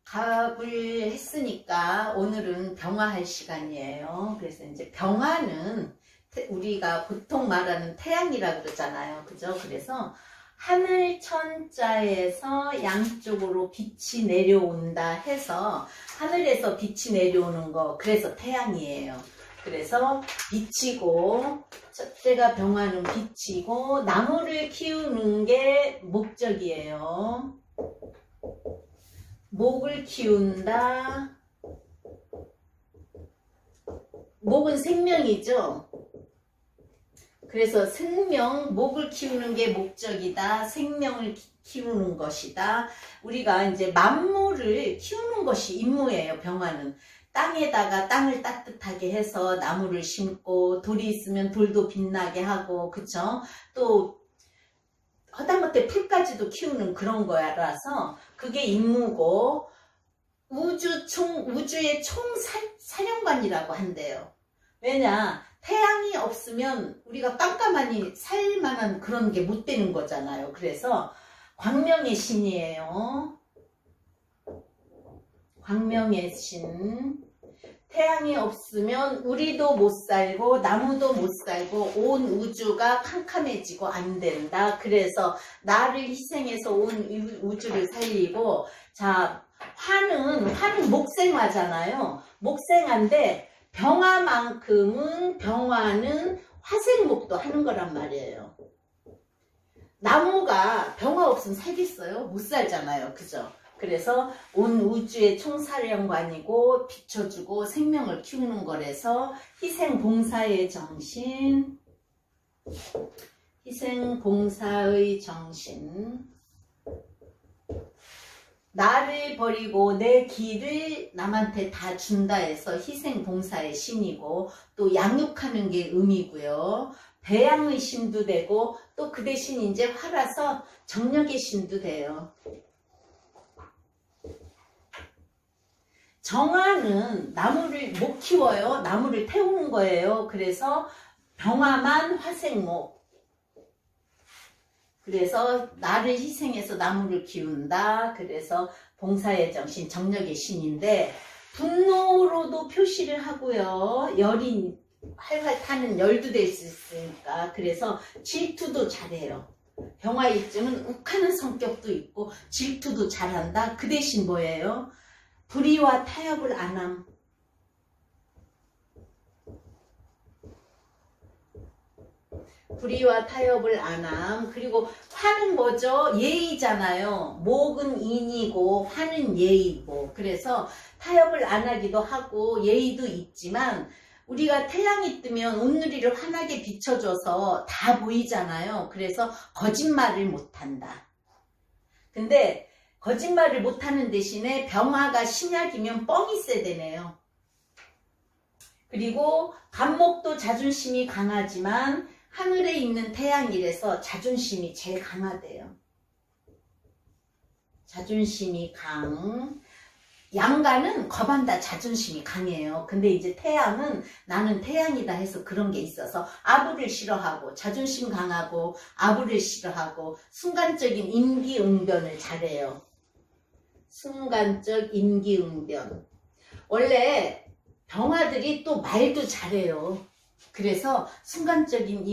갑을 했으니까 오늘은 병화할 시간이에요. 그래서 이제 병화는 우리가 보통 말하는 태양이라고 그러잖아요. 그죠? 그래서 하늘 천자에서 양쪽으로 빛이 내려온다 해서 하늘에서 빛이 내려오는 거, 그래서 태양이에요. 그래서 빛이고, 첫째가 병화는 빛이고, 나무를 키우는 게 목적이에요. 목을 키운다. 목은 생명이죠. 그래서 생명, 목을 키우는 게 목적이다. 생명을 키우는 것이다. 우리가 이제 만물을 키우는 것이 임무예요. 병화는. 땅에다가 땅을 따뜻하게 해서 나무를 심고, 돌이 있으면 돌도 빛나게 하고, 그쵸? 또 하다못해 풀까지도 키우는 그런 거라서 그게 임무고, 우주의 총사령관이라고 한대요. 왜냐? 태양이 없으면 우리가 깜깜하니 살만한 그런 게 못 되는 거잖아요. 그래서 광명의 신이에요. 광명의 신. 태양이 없으면 우리도 못 살고 나무도 못 살고 온 우주가 캄캄해지고 안 된다. 그래서 나를 희생해서 온 우주를 살리고, 자, 화는 목생화잖아요. 목생화인데 병화는 화생목도 하는 거란 말이에요. 나무가 병화 없으면 살겠어요? 못 살잖아요. 그죠? 그래서 온 우주의 총사령관이고 비춰주고 생명을 키우는 거라서 희생봉사의 정신, 희생봉사의 정신. 나를 버리고 내 길을 남한테 다 준다 해서 희생봉사의 신이고, 또 양육하는 게 음이고요. 배양의 신도 되고, 또 그 대신 이제 화라서 정력의 신도 돼요. 정화는 나무를 못 키워요. 나무를 태우는 거예요. 그래서 병화만 화생목. 그래서 나를 희생해서 나무를 키운다. 그래서 봉사의 정신, 정력의 신인데, 분노로도 표시를 하고요. 열이 활활 타는 열도 될 수 있으니까. 그래서 질투도 잘해요. 병화 입증은 욱하는 성격도 있고 질투도 잘한다. 그 대신 뭐예요? 불의와 타협을 안 함. 불의와 타협을 안 함. 그리고 화는 뭐죠? 예의잖아요. 목은 인이고 화는 예의고. 그래서 타협을 안 하기도 하고 예의도 있지만, 우리가 태양이 뜨면 온누리를 환하게 비춰줘서 다 보이잖아요. 그래서 거짓말을 못한다. 근데 거짓말을 못하는 대신에 병화가 신약이면 뻥이 세대네요. 그리고 간목도 자존심이 강하지만 하늘에 있는 태양이라서 자존심이 제일 강하대요. 자존심이 강. 양간은 겁한다, 자존심이 강해요. 근데 이제 태양은 나는 태양이다 해서 그런 게 있어서 아부를 싫어하고 자존심 강하고 아부를 싫어하고 순간적인 임기응변을 잘해요. 순간적 임기응변. 원래 병화들이 또 말도 잘해요. 그래서 순간적인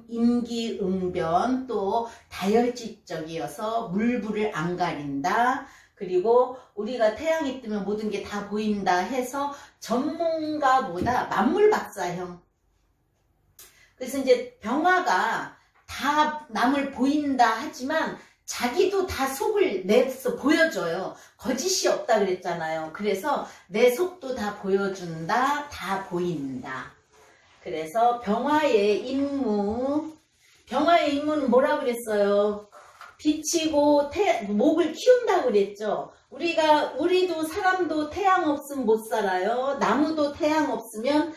임기응변, 또 다혈질적이어서 물불을 안 가린다. 그리고 우리가 태양이 뜨면 모든 게 다 보인다 해서 전문가보다 만물박사형. 그래서 이제 병화가 다 남을 보인다 하지만 자기도 다 속을 내서 보여줘요. 거짓이 없다 그랬잖아요. 그래서 내 속도 다 보여준다, 다 보인다. 그래서 병화의 임무는 뭐라 그랬어요? 빛이고 목을 키운다고 그랬죠. 우리도 사람도 태양 없으면 못 살아요. 나무도 태양 없으면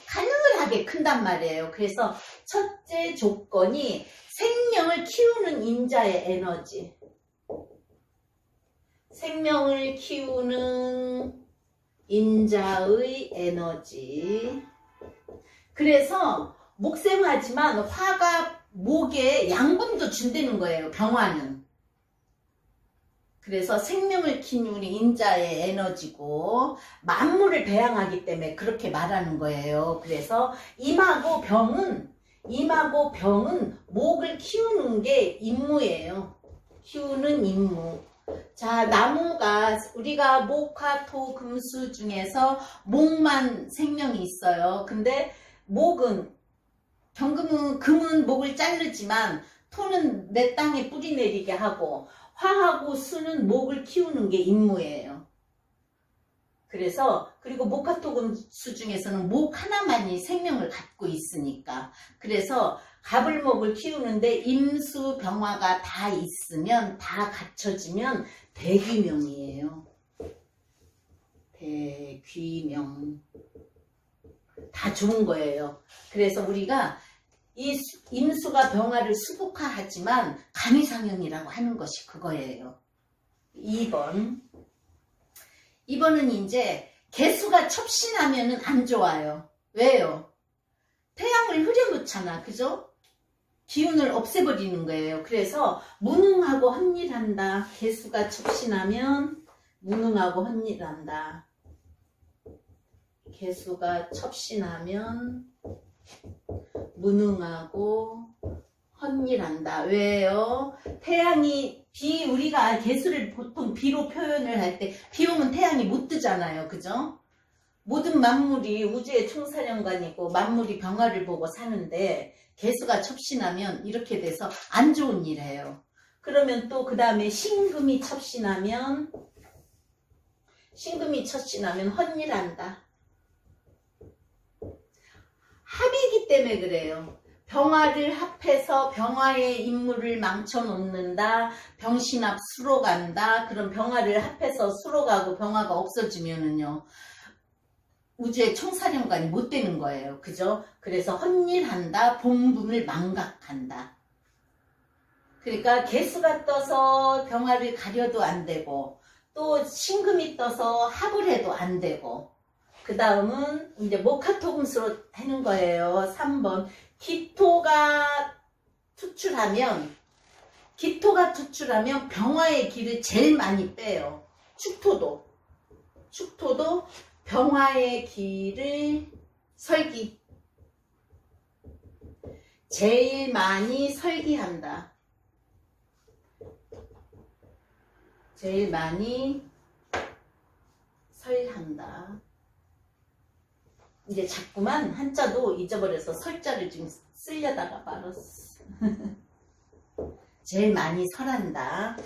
가늘하게 큰단 말이에요. 그래서 첫째 조건이 생명을 키우는 인자의 에너지. 생명을 키우는 인자의 에너지. 그래서 목생하지만 화가 목에 양분도 준다는 거예요. 병화는. 그래서 생명을 키우는 인자의 에너지고 만물을 배양하기 때문에 그렇게 말하는 거예요. 그래서 임하고 병은 목을 키우는 게 임무예요. 키우는 임무. 자, 나무가 우리가 목, 화, 토, 금, 수 중에서 목만 생명이 있어요. 근데 금은 목을 자르지만 토는 내 땅에 뿌리 내리게 하고 화하고 수는 목을 키우는 게 임무예요. 그래서 그리고 목화토금수 중에서는 목 하나만이 생명을 갖고 있으니까 그래서 가불목을 키우는데 임수 병화가 다 있으면 다 갖춰지면 대귀명이에요. 대귀명 다 좋은 거예요. 그래서 우리가 이 임수가 병화를 수복화하지만 간이상형이라고 하는 것이 그거예요. 2번은 이제 개수가 첩신하면은 안 좋아요. 왜요? 태양을 흐려놓잖아. 그죠? 기운을 없애버리는 거예요. 그래서 무능하고 헛일한다. 개수가 첩신하면 무능하고 헛일한다. 개수가 첩신하면 무능하고 헛일한다. 왜요? 태양이 우리가 개수를 보통 비로 표현을 할 때 비 오면 태양이 못 뜨잖아요. 그죠? 모든 만물이 우주의 총사령관이고 만물이 병화를 보고 사는데 개수가 첩신하면 이렇게 돼서 안 좋은 일이에요. 그러면 또 그 다음에 신금이 첩신하면 헛일한다. 합이기 때문에 그래요. 병화를 합해서 병화의 임무를 망쳐놓는다. 병신합 수로 간다. 그럼 병화를 합해서 수로 가고 병화가 없어지면은요. 우주의 총사령관이 못 되는 거예요. 그죠? 그래서 헛일한다. 본분을 망각한다. 그러니까 개수가 떠서 병화를 가려도 안 되고 또 신금이 떠서 합을 해도 안 되고 그 다음은 이제 목화토금수로 하는 거예요. 3번 기토가 투출하면 병화의 기를 제일 많이 빼요. 축토도 병화의 기를 제일 많이 설기한다. 제일 많이 설한다. 이제 자꾸만 한자도 잊어버려서 설자를 지금 쓰려다가 말았어. 제일 많이 설한다.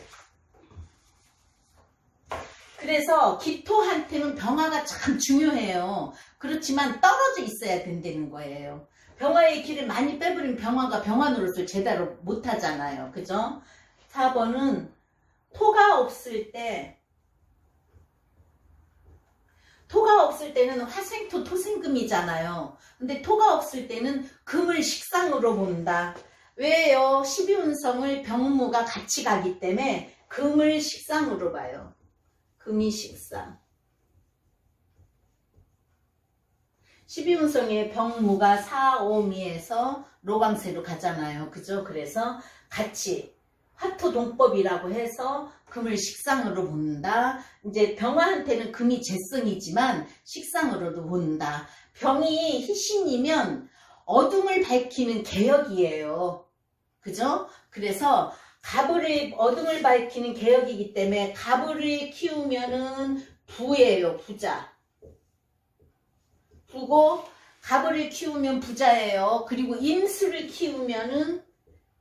그래서 기토한테는 병화가 참 중요해요. 그렇지만 떨어져 있어야 된다는 거예요. 병화의 기를 많이 빼버리면 병화가 병화 노릇을 제대로 못하잖아요. 그죠? 4번은 토가 없을 때는 화생토 토생금이잖아요. 근데 토가 없을 때는 금을 식상으로 본다. 왜요? 12운성을 병무가 같이 가기 때문에 금을 식상으로 봐요. 금이 식상. 12운성의 병무가 4, 5미에서 로강세로 가잖아요. 그죠? 그래서 같이 화토동법이라고 해서 금을 식상으로 본다. 이제 병화한테는 금이 재성이지만 식상으로도 본다. 병이 희신이면 어둠을 밝히는 개혁이에요. 그죠? 그래서 어둠을 밝히는 개혁이기 때문에 가불을 키우면은 부예요. 부자. 부고 가불을 키우면 부자예요. 그리고 임수를 키우면은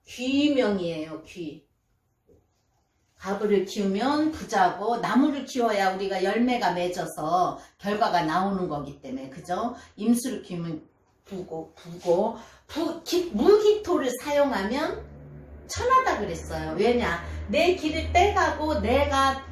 귀명이에요. 귀. 가불을 키우면 부자고 나무를 키워야 우리가 열매가 맺어서 결과가 나오는 거기 때문에 그죠? 임수를 키우면 부고 무기토를 사용하면 천하다 그랬어요. 왜냐? 내 기를 빼가고 내가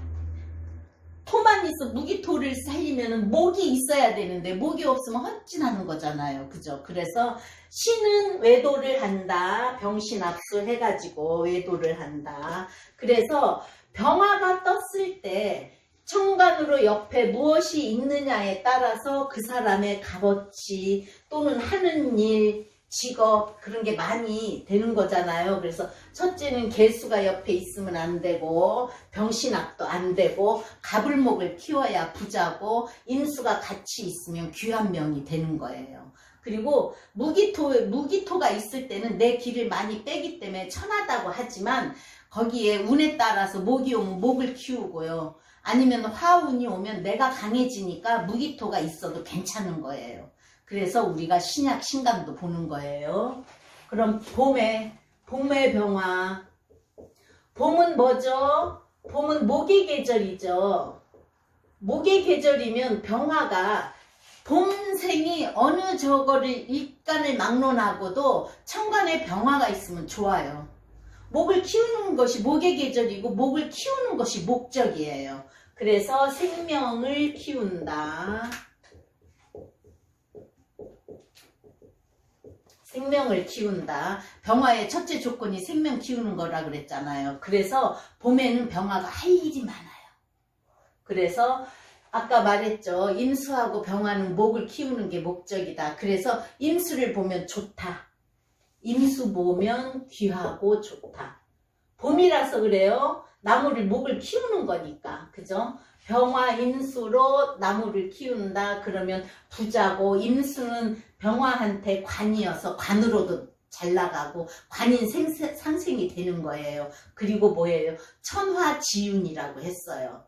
토만 있어 무기토를 살리면 목이 있어야 되는데 목이 없으면 헛진하는 거잖아요. 그죠? 그래서 신은 외도를 한다. 병신합수 해가지고 외도를 한다. 그래서 병화가 떴을 때 천간으로 옆에 무엇이 있느냐에 따라서 그 사람의 값어치 또는 하는 일, 직업 그런 게 많이 되는 거잖아요. 그래서 첫째는 개수가 옆에 있으면 안 되고 병신학도 안 되고 가불목을 키워야 부자고 임수가 같이 있으면 귀한 명이 되는 거예요. 그리고 무기토가 있을 때는 내 기를 많이 빼기 때문에 천하다고 하지만 거기에 운에 따라서 목이 오면 목을 키우고요. 아니면 화운이 오면 내가 강해지니까 무기토가 있어도 괜찮은 거예요. 그래서 우리가 신약 신강도 보는 거예요. 그럼 봄의 병화. 봄은 뭐죠? 봄은 모기 계절이죠. 모기 계절이면 병화가 봄생이 어느 저거를 일간을 막론하고도 천간에 병화가 있으면 좋아요. 목을 키우는 것이 목의 계절이고 목을 키우는 것이 목적이에요. 그래서 생명을 키운다. 생명을 키운다. 병화의 첫째 조건이 생명 키우는 거라 그랬잖아요. 그래서 봄에는 병화가 할 일이 많아요. 그래서 아까 말했죠. 임수하고 병화는 목을 키우는 게 목적이다. 그래서 임수를 보면 좋다. 임수 보면 귀하고 좋다. 봄이라서 그래요. 나무를 목을 키우는 거니까. 그죠? 병화 임수로 나무를 키운다. 그러면 부자고 임수는 병화한테 관이어서 관으로도 잘 나가고 관인 상생이 되는 거예요. 그리고 뭐예요? 천화지윤이라고 했어요.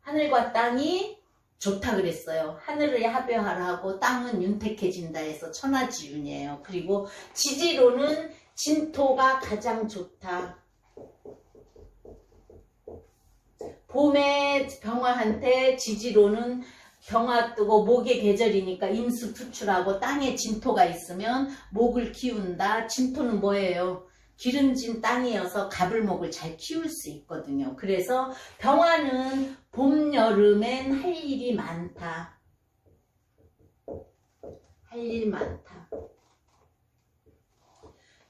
하늘과 땅이 좋다 그랬어요. 하늘을 합여하라고 땅은 윤택해진다 해서 천하지윤이에요. 그리고 지지로는 진토가 가장 좋다. 봄에 병화한테 지지로는 병화 뜨고 목의 계절이니까 임수 투출하고 땅에 진토가 있으면 목을 키운다. 진토는 뭐예요? 기름진 땅이어서 가불목을 잘 키울 수 있거든요. 그래서 병화는 봄, 여름엔 할 일이 많다. 할 일 많다.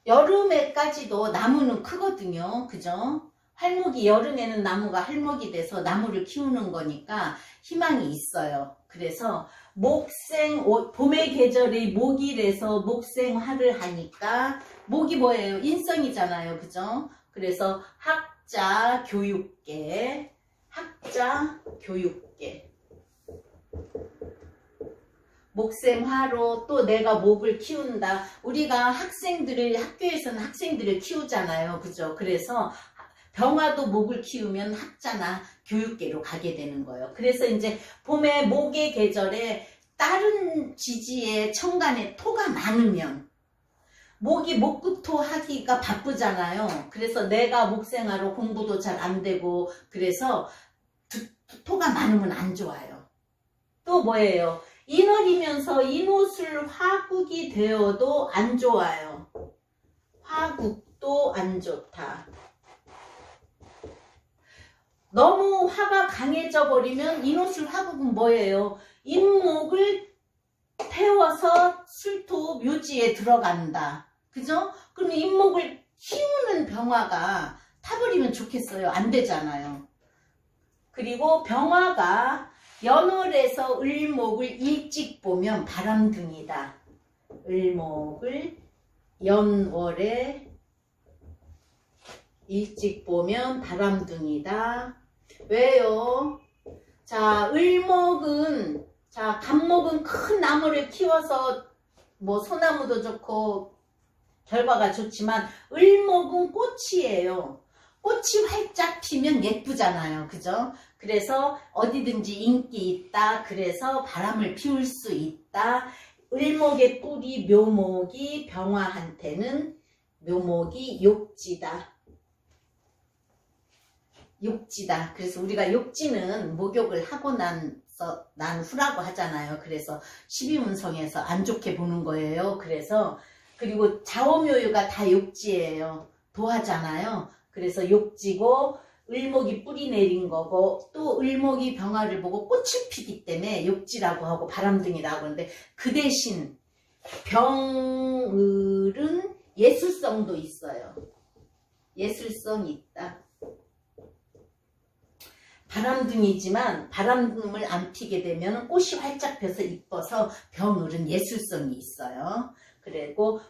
여름에까지도 나무는 크거든요. 그죠? 할목이 여름에는 나무가 할목이 돼서 나무를 키우는 거니까 희망이 있어요. 그래서 봄의 계절이 목이라서 목생화를 하니까 목이 뭐예요? 인성이잖아요. 그죠? 그래서 학자 교육계 목생화로 또 내가 목을 키운다. 우리가 학교에서는 학생들을 키우잖아요. 그죠? 그래서 병화도 목을 키우면 학자나 교육계로 가게 되는 거예요. 그래서 이제 봄에 목의 계절에 다른 지지에 천간에 토가 많으면 목이 목구토 하기가 바쁘잖아요. 그래서 내가 목생화로 공부도 잘 안 되고 그래서 토가 많으면 안 좋아요. 또 뭐예요? 인월이면서 인옷을 화국이 되어도 안 좋아요. 화국도 안 좋다. 너무 화가 강해져 버리면 인옷을 화국은 뭐예요? 인목을 태워서 술토 묘지에 들어간다. 그죠? 그러면 인목을 키우는 병화가 타버리면 좋겠어요. 안 되잖아요. 그리고 병화가 연월에서 을목을 일찍 보면 바람둥이다. 을목을 연월에 일찍 보면 바람둥이다. 왜요? 자, 을목은, 자, 간목은 큰 나무를 키워서 뭐 소나무도 좋고 결과가 좋지만 을목은 꽃이에요. 꽃이 활짝 피면 예쁘잖아요. 그죠? 그래서 어디든지 인기 있다. 그래서 바람을 피울 수 있다. 을목의 뿌리 묘목이 병화한테는 묘목이 욕지다. 욕지다. 그래서 우리가 욕지는 목욕을 하고 난 후라고 하잖아요. 그래서 12운성에서 안 좋게 보는 거예요. 그래서 그리고 자오묘유가 다 욕지예요. 도하잖아요. 그래서 욕지고 을목이 뿌리 내린 거고 또 을목이 병화를 보고 꽃을 피기 때문에 욕지라고 하고 바람둥이라고 하는데 그 대신 병을은 예술성도 있어요. 예술성이 있다. 바람둥이지만 바람을 안 피게 되면 꽃이 활짝 펴서 이뻐서 병을은 예술성이 있어요.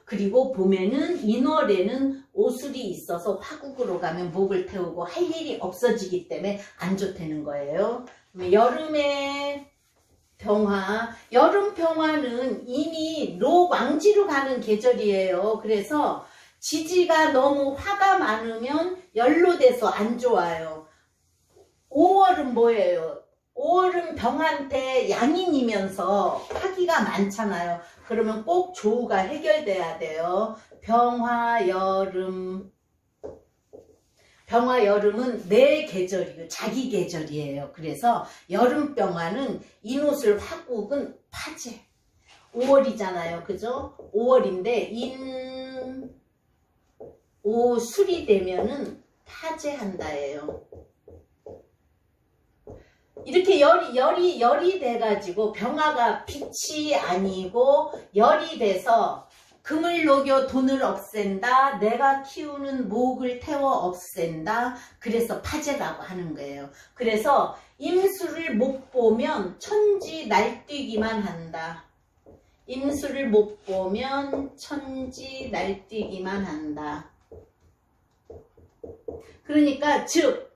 그리고 봄에는 인월에는 오술이 있어서 화국으로 가면 목을 태우고 할 일이 없어지기 때문에 안 좋다는 거예요. 여름에 병화, 여름 병화는 이미 록왕지로 가는 계절이에요. 그래서 지지가 너무 화가 많으면 연로돼서 안 좋아요. 5월은 뭐예요? 5월은 병한테 양인이면서 화기가 많잖아요. 그러면 꼭 조우가 해결돼야 돼요. 병화, 여름. 병화, 여름은 내 계절이고 자기 계절이에요. 그래서 여름 병화는 인옷을 화국은 파제. 5월이잖아요. 그죠? 5월인데 오술이 되면은 파제한다예요. 이렇게 열이 돼가지고 병화가 빛이 아니고 열이 돼서 금을 녹여 돈을 없앤다. 내가 키우는 목을 태워 없앤다. 그래서 파제라고 하는 거예요. 그래서 임수를 못 보면 천지 날뛰기만 한다. 임수를 못 보면 천지 날뛰기만 한다. 그러니까 즉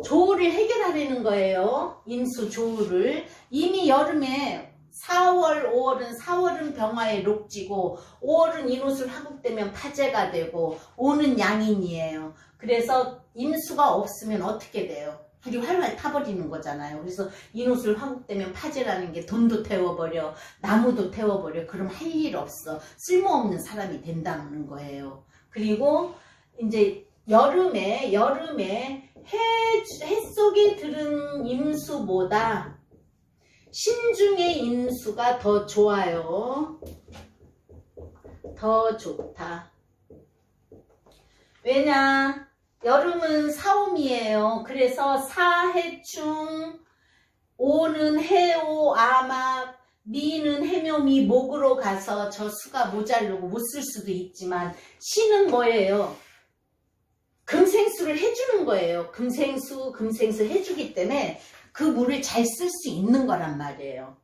조우를 해결하려는 거예요. 임수 조우를. 이미 여름에 4월, 5월은 4월은 병화에 록지고 5월은 인옷을 화국되면 파제가 되고 5는 양인이에요. 그래서 임수가 없으면 어떻게 돼요? 불이 활활 타버리는 거잖아요. 그래서 인옷을 화국되면 파제라는 게 돈도 태워버려, 나무도 태워버려. 그럼 할 일 없어. 쓸모없는 사람이 된다는 거예요. 그리고 이제 여름에 해 속에 들은 임수보다 신중의 임수가 더 좋아요. 더 좋다. 왜냐? 여름은 사옴이에요. 그래서 사해충, 오는 해오, 아막, 미는 해묘미, 목으로 가서 저 수가 모자르고 못 쓸 수도 있지만 신은 뭐예요? 금생수를 해주는 거예요. 금생수 해주기 때문에 그 물을 잘 쓸 수 있는 거란 말이에요.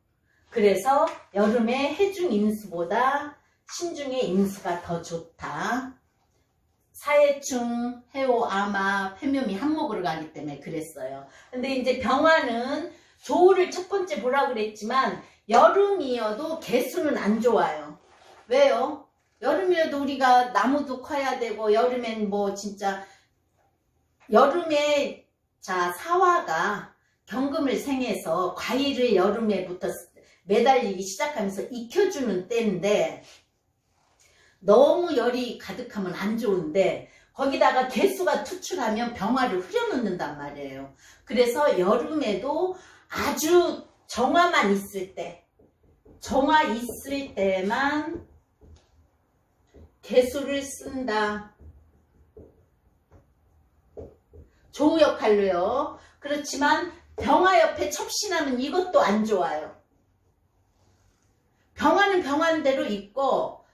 그래서 여름에 해중 임수보다 신중의 임수가 더 좋다. 사해충, 해오, 아마, 해묘미 한목으로 가기 때문에 그랬어요. 근데 이제 병화는 조우를 첫 번째 보라고 그랬지만 여름이어도 개수는 안 좋아요. 왜요? 여름이어도 우리가 나무도 커야 되고 여름엔 뭐 진짜 여름에 자 사화가 경금을 생해서 과일을 여름에부터 매달리기 시작하면서 익혀주는 때인데 너무 열이 가득하면 안 좋은데 거기다가 개수가 투출하면 병화를 흐려놓는단 말이에요. 그래서 여름에도 아주 정화만 있을 때 정화 있을 때만 개수를 쓴다. 조우 역할로요. 그렇지만 병화 옆에 첩신하면 이것도 안 좋아요. 병화는 병화대로 있고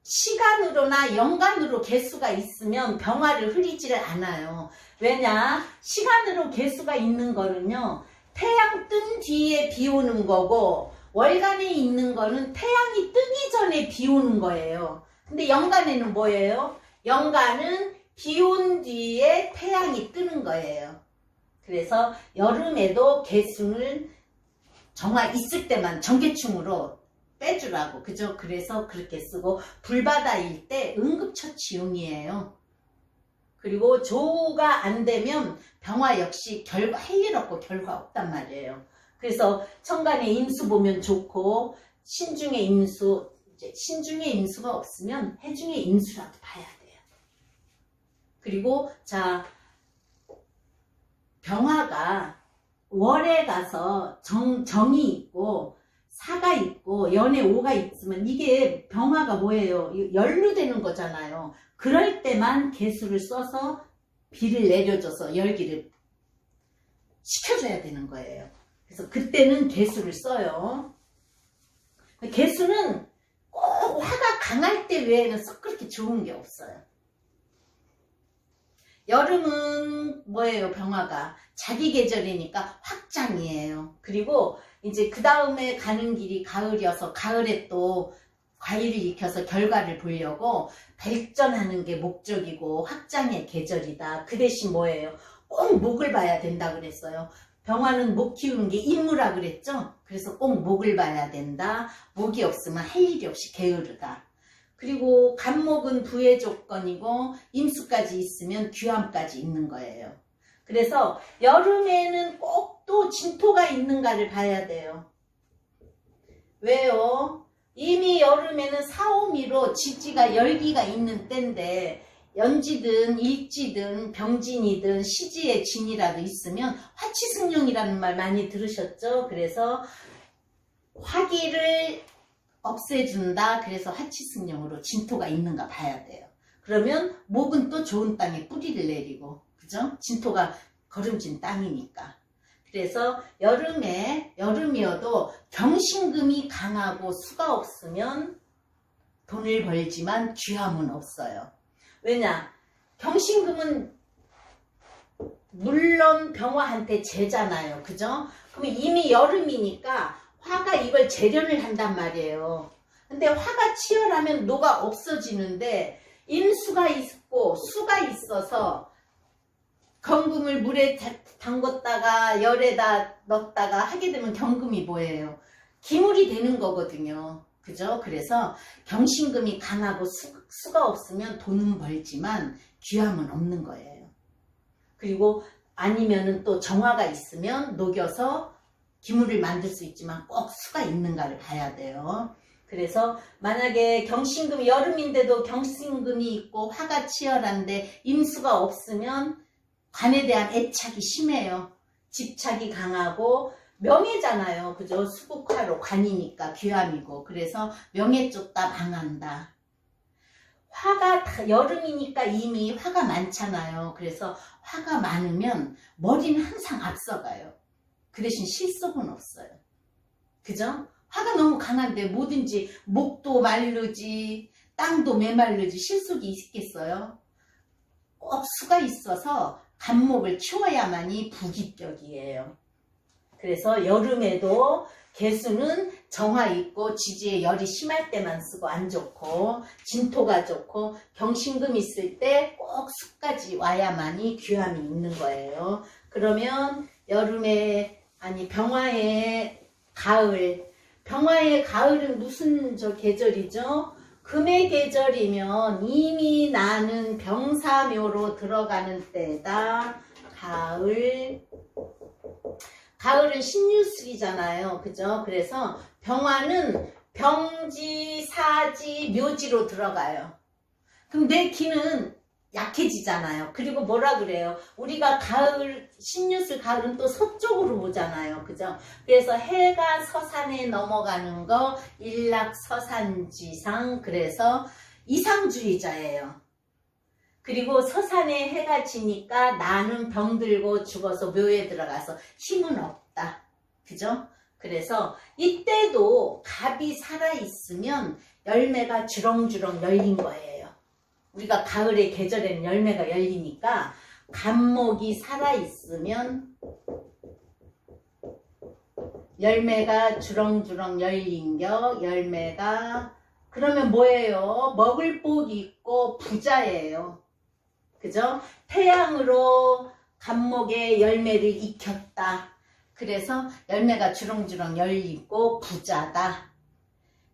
시간으로나 연간으로 개수가 있으면 병화를 흐리지를 않아요. 왜냐? 시간으로 개수가 있는 거는요. 태양 뜬 뒤에 비 오는 거고 월간에 있는 거는 태양이 뜨기 전에 비 오는 거예요. 근데 연간에는 뭐예요? 연간은 비 온 뒤에 태양이 뜨는 거예요. 그래서 여름에도 개수는 정화 있을 때만 정계충으로 빼주라고. 그죠? 그래서 그렇게 쓰고 불바다일 때 응급처치용이에요. 그리고 조우가 안 되면 병화 역시 할 일 없고 결과 없단 말이에요. 그래서 천간에 임수 보면 좋고 신중의 임수, 신중의 임수가 없으면 해중의 임수라도 봐야 돼요. 그리고 자 병화가 월에 가서 정이 있고 사가 있고 연에 오가 있으면 이게 병화가 뭐예요? 연루되는 거잖아요. 그럴 때만 개수를 써서 비를 내려줘서 열기를 식혀줘야 되는 거예요. 그래서 그때는 개수를 써요. 개수는 꼭 화가 강할 때 외에는 썩 그렇게 좋은 게 없어요. 여름은 뭐예요? 병화가 자기 계절이니까 확장이에요. 그리고 이제 그 다음에 가는 길이 가을이어서 가을에 또 과일을 익혀서 결과를 보려고 발전하는 게 목적이고 확장의 계절이다. 그 대신 뭐예요? 꼭 목을 봐야 된다 그랬어요. 병화는 목 키우는 게 임무라 그랬죠. 그래서 꼭 목을 봐야 된다. 목이 없으면 할 일이 없이 게으르다. 그리고 간목은 부의 조건이고 임수까지 있으면 귀함까지 있는 거예요. 그래서 여름에는 꼭 또 진토가 있는가를 봐야 돼요. 왜요? 이미 여름에는 사오미로 지지가 열기가 있는 때인데 연지든 일지든 병진이든 시지의 진이라도 있으면 화치승룡이라는 말 많이 들으셨죠? 그래서 화기를 없애준다. 그래서 화치승룡으로 진토가 있는가 봐야 돼요. 그러면 목은 또 좋은 땅에 뿌리를 내리고, 그죠? 진토가 거름진 땅이니까. 그래서 여름이어도 경신금이 강하고 수가 없으면 돈을 벌지만 귀함은 없어요. 왜냐? 경신금은 물론 병화한테 재잖아요. 그죠? 그러면 이미 여름이니까 화가 이걸 재련을 한단 말이에요. 근데 화가 치열하면 노가 없어지는데 임수가 있고 수가 있어서 경금을 물에 담궜다가 열에다 넣었다가 하게 되면 경금이 뭐예요? 기물이 되는 거거든요. 그죠? 그래서 경신금이 강하고 수가 없으면 돈은 벌지만 귀함은 없는 거예요. 그리고 아니면은 또 정화가 있으면 녹여서 기물을 만들 수 있지만 꼭 수가 있는가를 봐야 돼요. 그래서 만약에 경신금이 여름인데도 경신금이 있고 화가 치열한데 임수가 없으면 관에 대한 애착이 심해요. 집착이 강하고 명예잖아요. 그죠? 수국화로 관이니까 귀함이고. 그래서 명예 쫓다 망한다. 화가 여름이니까 이미 화가 많잖아요. 그래서 화가 많으면 머리는 항상 앞서가요. 그 대신 실속은 없어요. 그죠? 화가 너무 강한데 뭐든지 목도 마르지 땅도 메마르지 실속이 있겠어요? 꼭 수가 있어서 간목을 키워야만이 부기격이에요. 그래서 여름에도 개수는 정화 있고 지지에 열이 심할 때만 쓰고 안 좋고 진토가 좋고 경신금 있을 때 꼭 수까지 와야만이 귀함이 있는 거예요. 그러면 여름에 아니 병화의 가을, 병화의 가을은 무슨 계절이죠? 금의 계절이면 이미 나는 병사묘로 들어가는 때다. 가을은 신유술이잖아요. 그죠? 그래서 병화는 병지, 사지, 묘지로 들어가요. 그럼 내 기는 약해지잖아요. 그리고 뭐라 그래요? 우리가 가을, 신유술 가을은 또 서쪽으로 보잖아요. 그죠? 그래서 해가 서산에 넘어가는 거 일락서산지상, 그래서 이상주의자예요. 그리고 서산에 해가 지니까 나는 병들고 죽어서 묘에 들어가서 힘은 없다. 그죠? 그래서 이때도 갑이 살아있으면 열매가 주렁주렁 열린 거예요. 우리가 가을의 계절에는 열매가 열리니까 갑목이 살아있으면 열매가 주렁주렁 열린겨. 열매가 그러면 뭐예요? 먹을 복이 있고 부자예요. 그죠? 태양으로 갑목에 열매를 익혔다. 그래서 열매가 주렁주렁 열리고 부자다.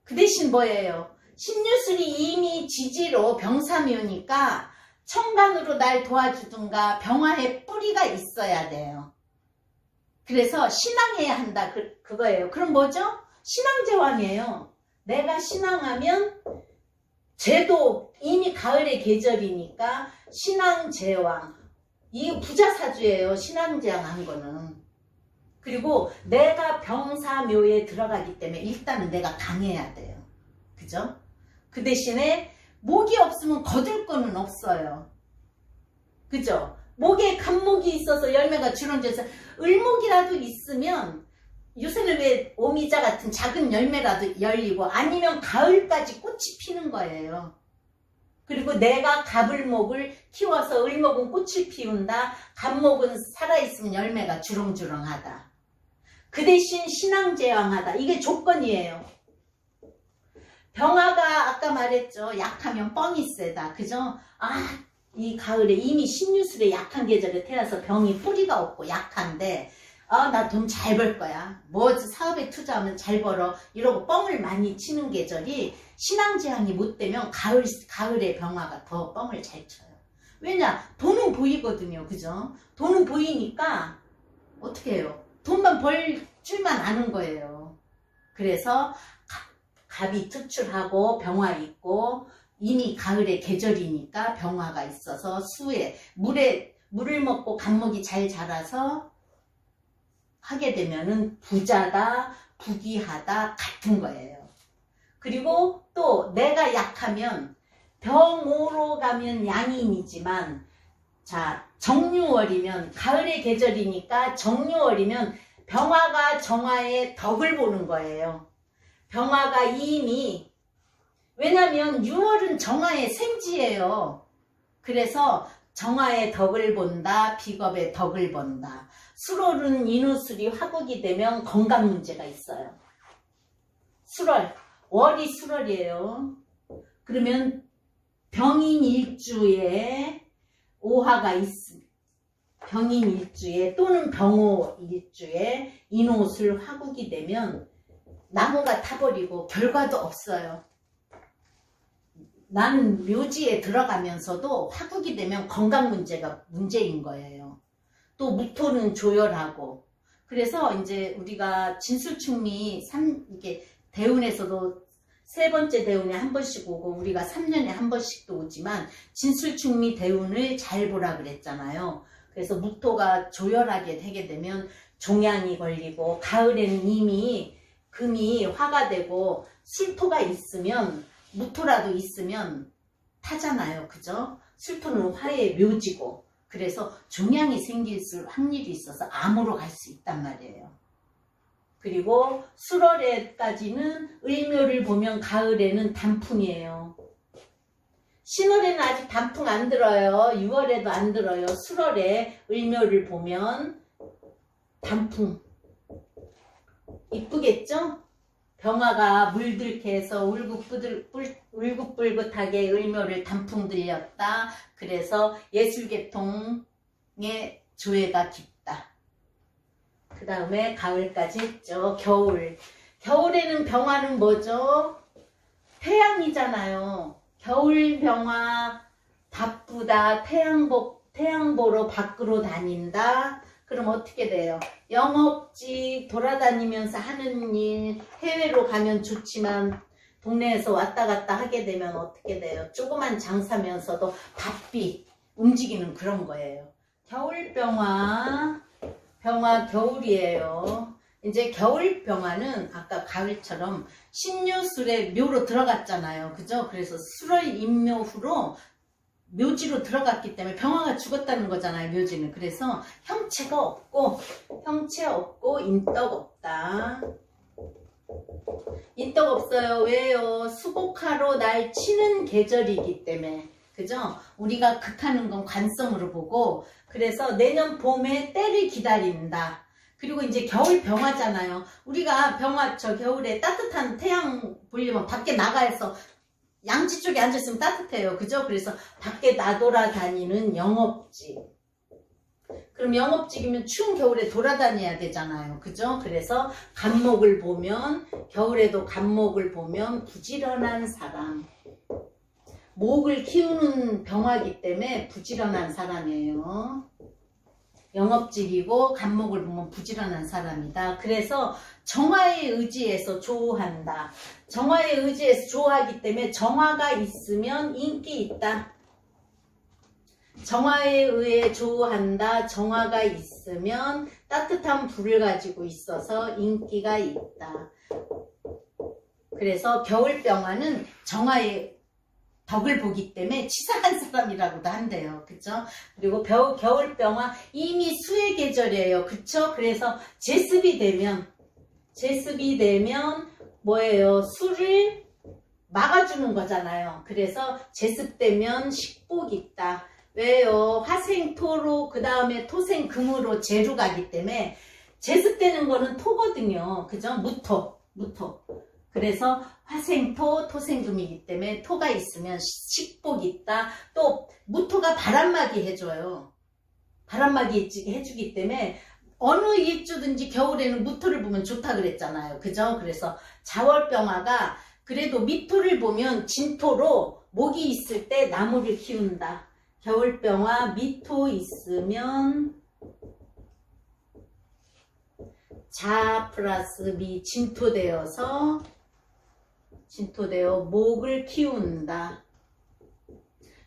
그 대신 뭐예요? 신유술이 이미 지지로 병사묘니까 천간으로 날 도와주든가 병화에 뿌리가 있어야 돼요. 그래서 신앙해야 한다. 그거예요. 그럼 뭐죠? 신앙제왕이에요. 내가 신앙하면 쟤도 이미 가을의 계절이니까 신앙제왕. 이 부자사주예요. 신앙제왕 한 거는. 그리고 내가 병사묘에 들어가기 때문에 일단은 내가 강해야 돼요. 그죠? 그 대신에 목이 없으면 거둘 거는 없어요. 그죠? 목에 간목이 있어서 열매가 주렁져서 을목이라도 있으면 요새는 왜 오미자 같은 작은 열매라도 열리고 아니면 가을까지 꽃이 피는 거예요. 그리고 내가 갑을목을 키워서 을목은 꽃을 피운다. 갑목은 살아있으면 열매가 주렁주렁하다. 그 대신 신앙제왕하다. 이게 조건이에요. 병화가 아까 말했죠. 약하면 뻥이 세다. 그죠? 이 가을에 이미 신유술에 약한 계절에 태어나서 병이 뿌리가 없고 약한데 나 돈 잘 벌 거야. 뭐 사업에 투자하면 잘 벌어. 이러고 뻥을 많이 치는 계절이 신앙지향이 못 되면 가을에 병화가 더 뻥을 잘 쳐요. 왜냐? 돈은 보이거든요. 그죠? 돈은 보이니까 어떻게 해요? 돈만 벌 줄만 아는 거예요. 그래서 갑이 투출하고 병화 있고 이미 가을의 계절이니까 병화가 있어서 수에 물을 먹고 갑목이 잘 자라서 하게 되면은 부자다, 부귀하다 같은 거예요. 그리고 또 내가 약하면 병오로 가면 양인이지만 자 정유월이면 가을의 계절이니까 정유월이면 병화가 정화의 덕을 보는 거예요. 병화가 이미 왜냐면 6월은 정화의 생지예요. 그래서 정화의 덕을 본다. 비겁의 덕을 본다. 수월은 인후술이 화국이 되면 건강 문제가 있어요. 수월, 월이 수월이에요. 그러면 병인일주에 오화가 병인일주에 또는 병호일주에 인호술 화국이 되면 나무가 타버리고 결과도 없어요. 나는 묘지에 들어가면서도 화국이 되면 건강 문제가 문제인 거예요. 또 무토는 조열하고 그래서 이제 우리가 진술충미 이게 대운에서도 세 번째 대운에 한 번씩 오고 우리가 3년에 한 번씩도 오지만 진술충미 대운을 잘 보라 그랬잖아요. 그래서 무토가 조열하게 되게 되면 종양이 걸리고 가을에는 이미 금이 화가 되고 술토가 있으면 무토라도 있으면 타잖아요. 그죠? 술토는 화의 묘지고 그래서 종양이 생길 확률이 있어서 암으로 갈 수 있단 말이에요. 그리고 수월에까지는 을묘를 보면 가을에는 단풍이에요. 신월에는 아직 단풍 안 들어요. 6월에도 안 들어요. 수월에 을묘를 보면 단풍 이쁘겠죠? 병화가 물들게 해서 울긋불긋하게 을묘를 단풍 들렸다. 그래서 예술계통의 조예가 깊다. 그 다음에 가을까지 했죠. 겨울. 겨울에는 병화는 뭐죠? 태양이잖아요. 겨울 병화 바쁘다. 태양 보러 밖으로 다닌다. 그럼 어떻게 돼요? 영업직 돌아다니면서 하는 일, 해외로 가면 좋지만 동네에서 왔다 갔다 하게 되면 어떻게 돼요? 조그만 장사면서도 바삐 움직이는 그런 거예요. 겨울병화, 병화 겨울이에요. 이제 겨울병화는 아까 가을처럼 신유술에 묘로 들어갔잖아요. 그죠? 그래서 수월 임묘후로 묘지로 들어갔기 때문에 병화가 죽었다는 거잖아요. 묘지는. 그래서 형체가 없고 형체 없고 인덕 없다. 인덕 없어요. 왜요? 수곡하러 날 치는 계절이기 때문에. 그죠? 우리가 극하는 건 관성으로 보고 그래서 내년 봄에 때를 기다린다. 그리고 이제 겨울 병화잖아요. 우리가 병화 겨울에 따뜻한 태양 보려면 밖에 나가서 양지 쪽에 앉아있으면 따뜻해요. 그죠? 그래서 밖에 나돌아다니는 영업직. 그럼 영업직이면 추운 겨울에 돌아다녀야 되잖아요. 그죠? 그래서 간목을 보면 겨울에도 간목을 보면 부지런한 사람. 목을 키우는 병화이기 때문에 부지런한 사람이에요. 영업직이고 간목을 보면 부지런한 사람이다. 그래서 정화에 의지해서 조우한다. 정화에 의지해서 조우하기 때문에 정화가 있으면 인기 있다. 정화에 의해 조우한다. 정화가 있으면 따뜻한 불을 가지고 있어서 인기가 있다. 그래서 겨울병화는 정화에 덕을 보기 때문에 치사한 사람이라고도 한대요. 그쵸? 그리고 겨울병화 이미 수의 계절이에요. 그쵸? 그래서 제습이 되면 뭐예요? 수를 막아주는 거잖아요. 그래서 제습되면 식복 있다. 왜요? 화생토로 그 다음에 토생금으로 재로 가기 때문에 제습되는 거는 토거든요. 그죠? 무토. 그래서 화생토, 토생금이기 때문에 토가 있으면 식복이 있다. 또 무토가 바람막이 해줘요. 바람막이 해주기 때문에 어느 일주든지 겨울에는 무토를 보면 좋다 그랬잖아요. 그죠? 그래서 자월병화가 그래도 미토를 보면 진토로 목이 있을 때 나무를 키운다. 겨울병화 미토 있으면 자 플러스 미 진토되어서 진토되어 목을 키운다.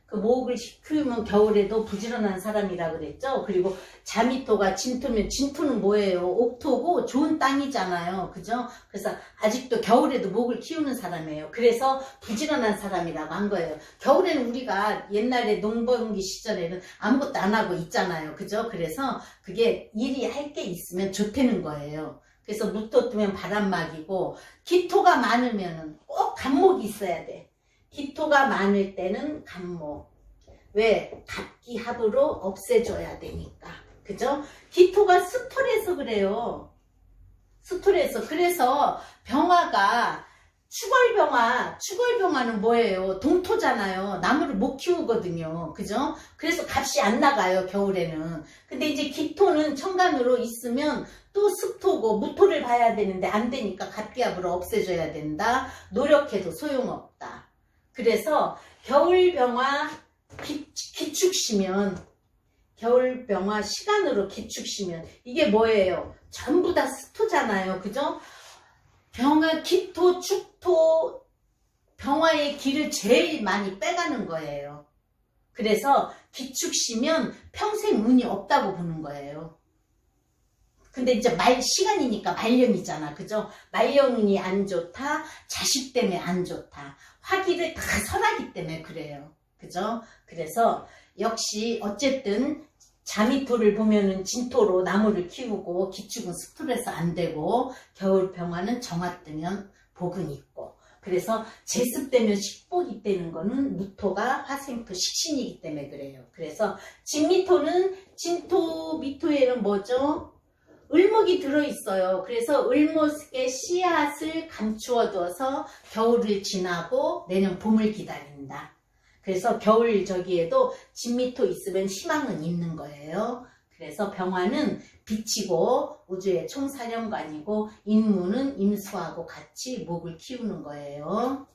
그 목을 키우면 겨울에도 부지런한 사람이라 그랬죠. 그리고 자미토가 진토면 진토는 뭐예요? 옥토고 좋은 땅이잖아요. 그죠? 그래서 아직도 겨울에도 목을 키우는 사람이에요. 그래서 부지런한 사람이라고 한 거예요. 겨울에는 우리가 옛날에 농번기 시절에는 아무것도 안 하고 있잖아요. 그죠? 그래서 그게 일이 할 게 있으면 좋다는 거예요. 그래서 무토 뜨면 바람막이고 기토가 많으면 꼭 간목이 있어야 돼. 기토가 많을 때는 간목. 왜? 갑기합으로 없애줘야 되니까. 그죠? 기토가 스토레서 그래요. 스토레서. 그래서 병화가 추걸병화는 뭐예요? 동토잖아요. 나무를 못 키우거든요. 그죠? 그래서 값이 안 나가요, 겨울에는. 근데 이제 기토는 천간으로 있으면 또 습토고 무토를 봐야 되는데 안 되니까 갑기합으로 없애줘야 된다. 노력해도 소용없다. 그래서 겨울병화 기축시면 겨울병화 시간으로 기축시면 이게 뭐예요? 전부 다 스토잖아요. 그죠? 병화, 기토, 축토, 병화의 기를 제일 많이 빼가는 거예요. 그래서 기축시면 평생 운이 없다고 보는 거예요. 근데 이제 시간이니까 말년이잖아. 그죠? 말년운이 안 좋다. 자식 때문에 안 좋다. 화기를 다 설하기 때문에 그래요. 그죠? 그래서 역시 어쨌든 자미토를 보면은 진토로 나무를 키우고 기축은 스토레서 안 되고 겨울병화는 정화 뜨면 복은 있고 그래서 제습되면 식복이 되는 거는 무토가 화생토 식신이기 때문에 그래요. 그래서 진미토는 진토 미토에는 뭐죠? 을목이 들어있어요. 그래서 을목의 씨앗을 감추어둬서 겨울을 지나고 내년 봄을 기다린다. 그래서 겨울 저기에도 진미토 있으면 희망은 있는 거예요. 그래서 병화는 빛이고 우주의 총사령관이고 인무는 임수하고 같이 목을 키우는 거예요.